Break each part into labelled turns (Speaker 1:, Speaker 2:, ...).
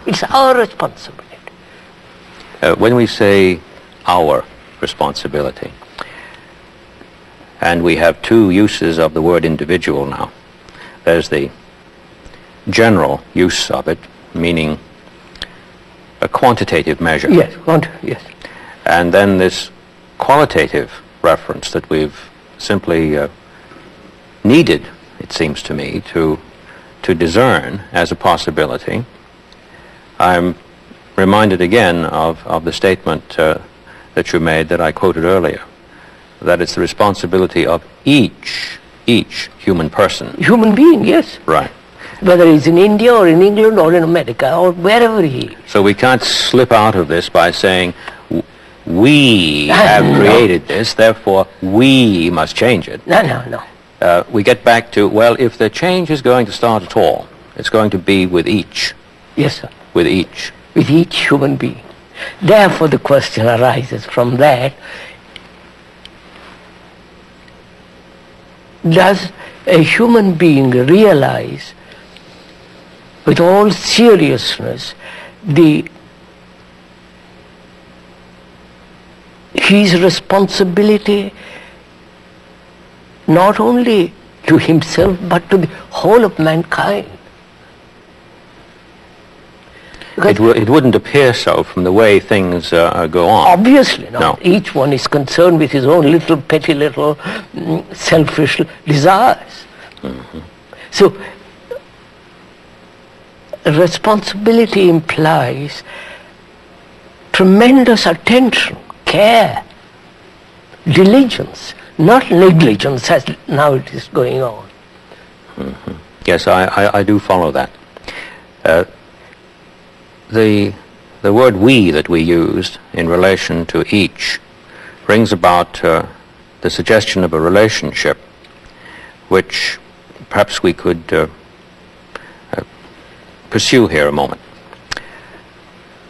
Speaker 1: It's our responsibility.
Speaker 2: When we say our responsibility, and we have two uses of the word individual now. There's the general use of it, meaning a quantitative measure.
Speaker 1: Yes, yes.
Speaker 2: And then this qualitative reference that we've simply needed, it seems to me, to discern as a possibility. I'm reminded again of the statement that you made that I quoted earlier, that it's the responsibility of each human person.
Speaker 1: Human being, yes.
Speaker 2: Right.
Speaker 1: Whether he's in India or in England or in America or wherever he is.
Speaker 2: So we can't slip out of this by saying, we have created this, therefore we must change it.
Speaker 1: No.
Speaker 2: We get back to, well, if the change is going to start at all, it's going to be with each.
Speaker 1: Yes, sir.
Speaker 2: With each.
Speaker 1: With each human being. Therefore the question arises from that, does a human being realize with all seriousness his responsibility not only to himself but to the whole of mankind?
Speaker 2: It wouldn't appear so from the way things go on.
Speaker 1: Obviously not. No. Each one is concerned with his own little petty little selfish desires. Mm-hmm. So responsibility implies tremendous attention, care, diligence, not negligence as now it is going on.
Speaker 2: Mm-hmm. Yes, I do follow that. The word we that we used in relation to each brings about the suggestion of a relationship which perhaps we could pursue here a moment.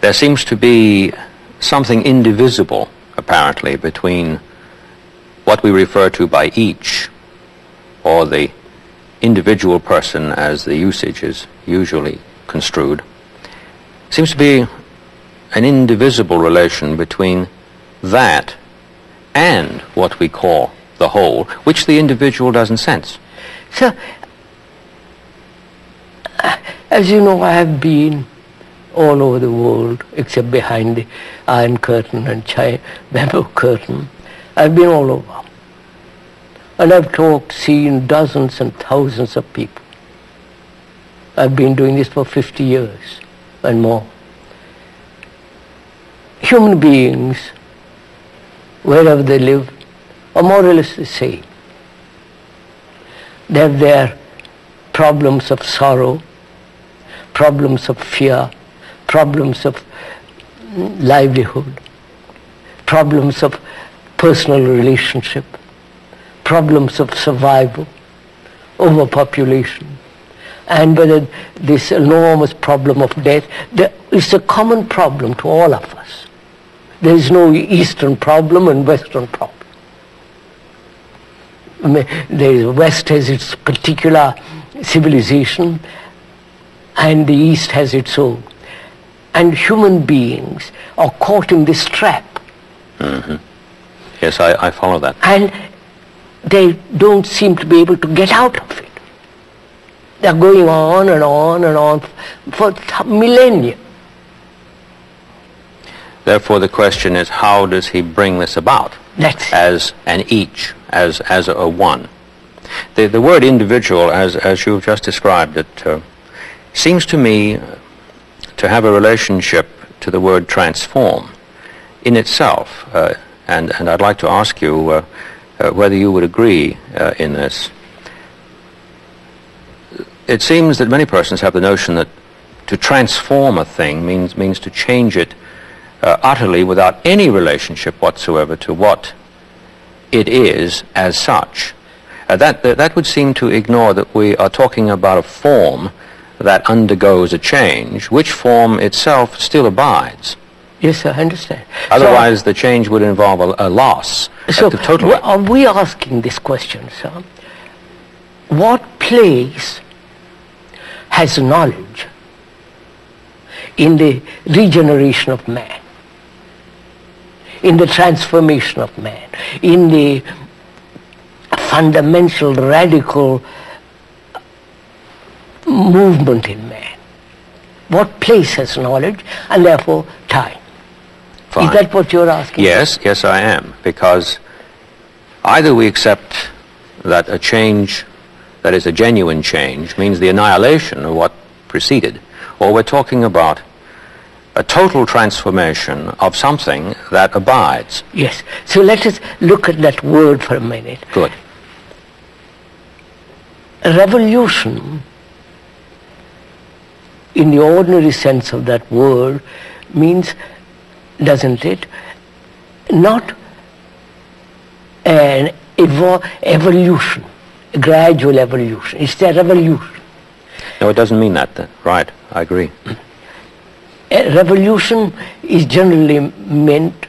Speaker 2: There seems to be something indivisible, apparently, between what we refer to by each, or the individual person as the usage is usually construed. Seems to be an indivisible relation between that and what we call the whole, which the individual doesn't sense.
Speaker 1: So, as you know, I have been all over the world, except behind the Iron Curtain and Bamboo Curtain. I've been all over. And I've seen dozens and thousands of people. I've been doing this for 50 years and more. Human beings, wherever they live, are more or less the same. They have their problems of sorrow, problems of fear, problems of livelihood, problems of personal relationship, problems of survival, overpopulation, and whether this enormous problem of death, it's a common problem to all of us. There is no Eastern problem and Western problem. The West has its particular civilization and the East has its own. And human beings are caught in this trap.
Speaker 2: Mm-hmm. Yes, I follow that.
Speaker 1: And they don't seem to be able to get out of it. They're going on and on and on for millennia.
Speaker 2: Therefore, the question is, how does he bring this about? As an each, as a one. The word individual, as you've just described it, seems to me to have a relationship to the word transform in itself. And I'd like to ask you whether you would agree in this. It seems that many persons have the notion that to transform a thing means to change it utterly without any relationship whatsoever to what it is as such. That would seem to ignore that we are talking about a form that undergoes a change, which form itself still abides.
Speaker 1: Yes, I understand.
Speaker 2: Otherwise, the change would involve a loss.
Speaker 1: So, are we asking this question, sir? What place has knowledge in the regeneration of man, in the transformation of man, in the fundamental, radical movement in man. What place has knowledge and therefore time?
Speaker 2: Fine.
Speaker 1: Is that what you're asking?
Speaker 2: Yes, yes I am, because either we accept that a change that is a genuine change means the annihilation of what preceded, or we're talking about a total transformation of something that abides.
Speaker 1: Yes. So let us look at that word for a minute.
Speaker 2: Good.
Speaker 1: Revolution, in the ordinary sense of that word, means, doesn't it, not an evolution, a gradual evolution. It's a revolution.
Speaker 2: No, it doesn't mean that then. Right, I agree.
Speaker 1: A revolution is generally meant,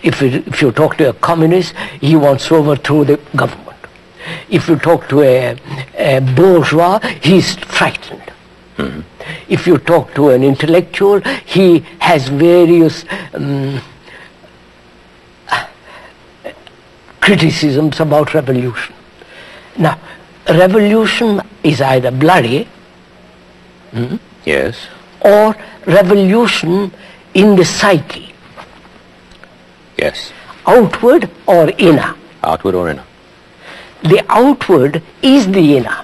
Speaker 1: if you talk to a communist, he wants to overthrow the government. If you talk to a bourgeois, he's frightened.
Speaker 2: Mm-hmm.
Speaker 1: If you talk to an intellectual, he has various criticisms about revolution. Now, revolution is either bloody,
Speaker 2: Yes.
Speaker 1: or revolution in the psyche,
Speaker 2: Yes.
Speaker 1: outward or inner.
Speaker 2: Outward or inner.
Speaker 1: The outward is the inner.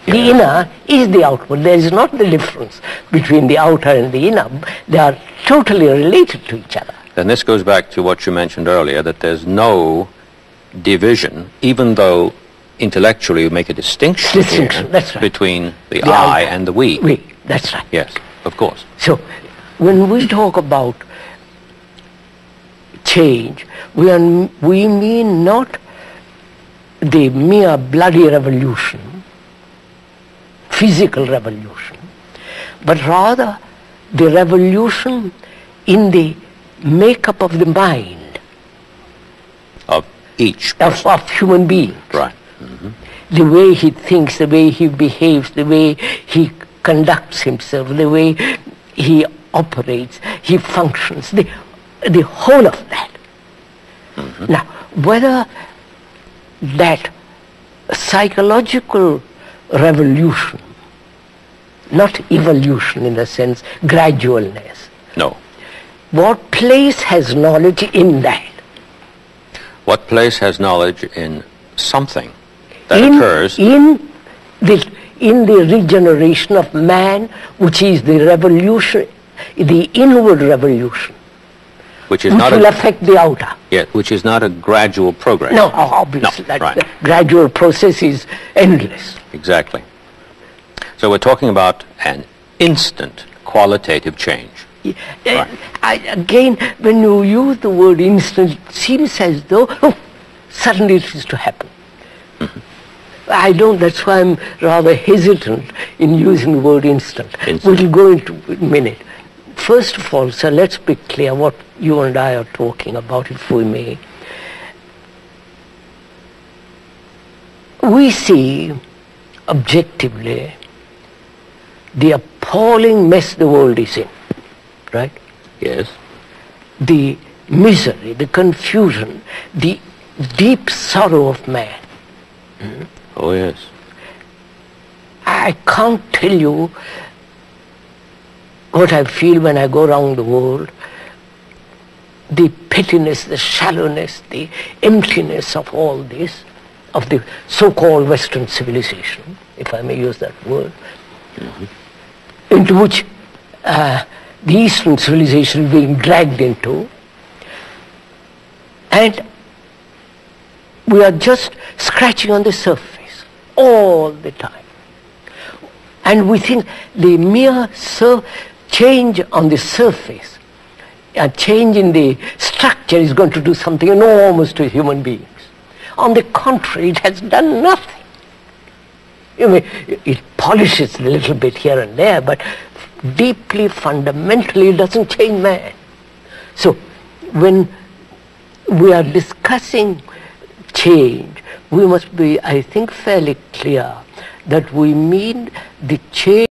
Speaker 1: The
Speaker 2: Yeah.
Speaker 1: inner is the outward. There is not the difference between the outer and the inner. They are totally related to each other.
Speaker 2: Then this goes back to what you mentioned earlier, that there's no division, even though intellectually you make a distinction, here
Speaker 1: that's right.
Speaker 2: between the
Speaker 1: The
Speaker 2: I
Speaker 1: outer.
Speaker 2: and the we.
Speaker 1: We, that's right.
Speaker 2: Yes, of course.
Speaker 1: So, when we talk about change, we mean not the mere bloody revolution, physical revolution, but rather the revolution in the makeup of the mind
Speaker 2: Of each
Speaker 1: of
Speaker 2: person.
Speaker 1: human beings.
Speaker 2: Right.
Speaker 1: The way he thinks, the way he behaves, the way he conducts himself, the way he operates, he functions, the whole of that. Now, whether that psychological revolution, not evolution in the sense, gradualness,
Speaker 2: No.
Speaker 1: what place has knowledge in that?
Speaker 2: What place has knowledge in something that
Speaker 1: in,
Speaker 2: occurs?
Speaker 1: in the regeneration of man, which is the revolution, the inward revolution,
Speaker 2: Which is
Speaker 1: which
Speaker 2: not
Speaker 1: will
Speaker 2: a,
Speaker 1: affect the outer.
Speaker 2: yeah, which is not a gradual progress.
Speaker 1: No, obviously,
Speaker 2: No, right.
Speaker 1: the gradual process is endless.
Speaker 2: Exactly. So we're talking about an instant qualitative change.
Speaker 1: Again, when you use the word instant, it seems as though, suddenly it is to happen. I don't, that's why I'm rather hesitant in using the word instant. We'll go into a minute. First of all, sir, let's be clear what you and I are talking about, if we may. We see objectively the appalling mess the world is in, right?
Speaker 2: Yes.
Speaker 1: The misery, the confusion, the deep sorrow of man.
Speaker 2: Oh, yes.
Speaker 1: I can't tell you what I feel when I go around the world. The pettiness, the shallowness, the emptiness of all this, of the so-called Western civilization, if I may use that word, into which the Eastern civilization is being dragged into. And we are just scratching on the surface all the time. And we think the mere change on the surface, a change in the structure is going to do something enormous to human beings. On the contrary, it has done nothing. You mean, it polishes a little bit here and there, but deeply, fundamentally, it doesn't change man. So, when we are discussing change, we must be, I think, fairly clear that we mean the change